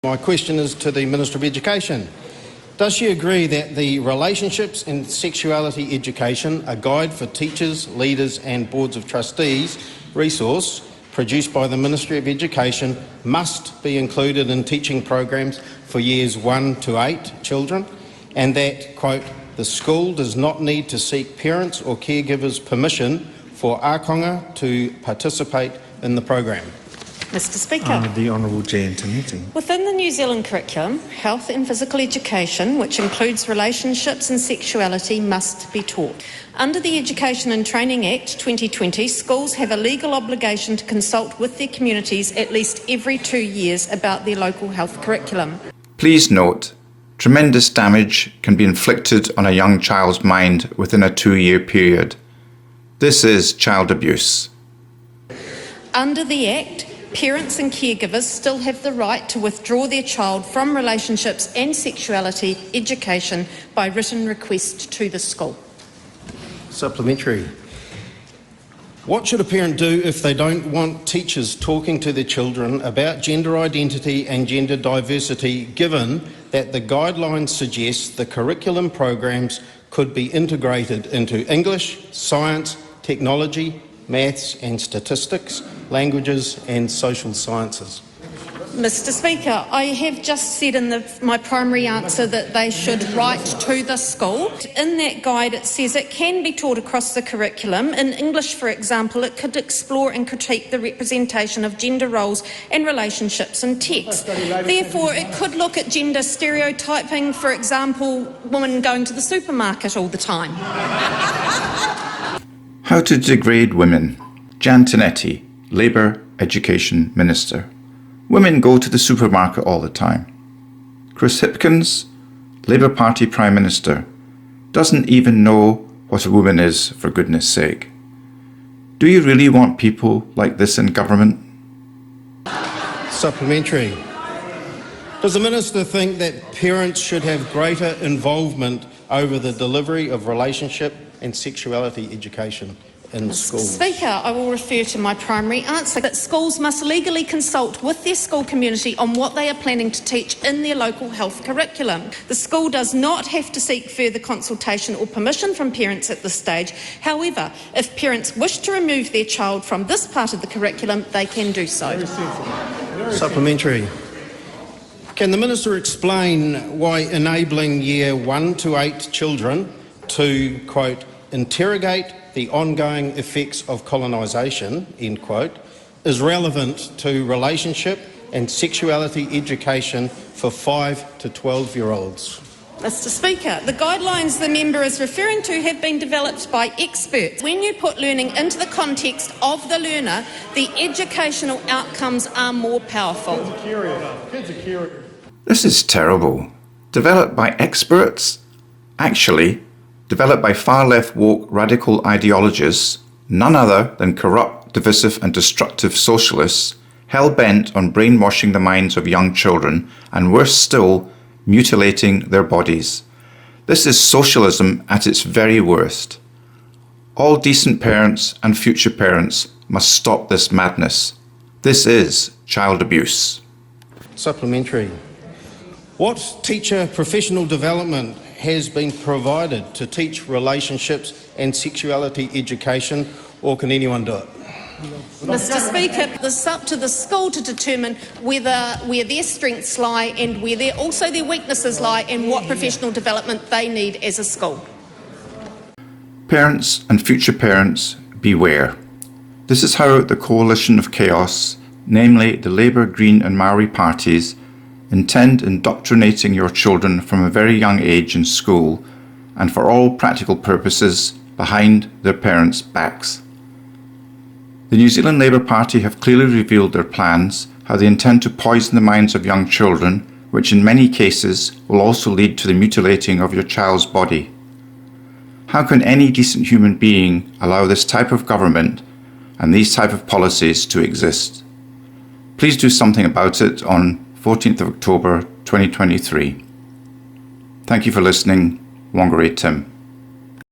My question is to the Minister of Education. Does she agree that the Relationships and Sexuality Education, a guide for teachers, leaders and boards of trustees resource produced by the Ministry of Education must be included in teaching programs for years 1 to 8 children, and that, quote, the school does not need to seek parents or caregivers' permission for ākonga to participate in the program? Mr Speaker. The Honourable Jan Tinetti. Within the New Zealand curriculum, health and physical education, which includes relationships and sexuality, must be taught. Under the Education and Training Act 2020, schools have a legal obligation to consult with their communities at least every 2 years about their local health curriculum. Please note, tremendous damage can be inflicted on a young child's mind within a 2-year period. This is child abuse. Under the Act, parents and caregivers still have the right to withdraw their child from relationships and sexuality education by written request to the school. Supplementary. What should a parent do if they don't want teachers talking to their children about gender identity and gender diversity, given that the guidelines suggest the curriculum programs could be integrated into English, science, technology, maths and statistics, languages and social sciences? Mr Speaker, I have just said in my primary answer that they should write to the school. In that guide it says it can be taught across the curriculum. In English, for example, it could explore and critique the representation of gender roles and relationships in text. Therefore, it could look at gender stereotyping, for example, women going to the supermarket all the time. How to degrade women. Jan Tinetti, Labour Education Minister. Women go to the supermarket all the time. Chris Hipkins, Labour Party Prime Minister, doesn't even know what a woman is, for goodness sake. Do you really want people like this in government? Supplementary. Does the Minister think that parents should have greater involvement over the delivery of relationship and sexuality education in schools? Speaker, I will refer to my primary answer that schools must legally consult with their school community on what they are planning to teach in their local health curriculum. The school does not have to seek further consultation or permission from parents at this stage. However, if parents wish to remove their child from this part of the curriculum, they can do so. Supplementary. Can the Minister explain why enabling year 1 to 8 children to, quote, interrogate the ongoing effects of colonisation, end quote, is relevant to relationship and sexuality education for 5 to 12-year-olds? Mr Speaker, the guidelines the member is referring to have been developed by experts. When you put learning into the context of the learner, the educational outcomes are more powerful. This is terrible. Developed by experts? Actually, developed by far-left woke radical ideologists, none other than corrupt, divisive and destructive socialists, hell-bent on brainwashing the minds of young children and, worse still, mutilating their bodies. This is socialism at its very worst. All decent parents and future parents must stop this madness. This is child abuse. Supplementary. What teacher professional development has been provided to teach relationships and sexuality education, or can anyone do it? Mr Speaker, it's up to the school to determine where their strengths lie and where their weaknesses lie and what professional development they need as a school. Parents and future parents, beware. This is how the coalition of chaos, namely the Labour, Green and Maori parties, intend indoctrinating your children from a very young age in school and for all practical purposes behind their parents' backs. The New Zealand Labour Party have clearly revealed their plans, how they intend to poison the minds of young children, which in many cases will also lead to the mutilating of your child's body. How can any decent human being allow this type of government and these type of policies to exist? Please do something about it on 14th of October 2023. Thank you for listening. WhangareiTim.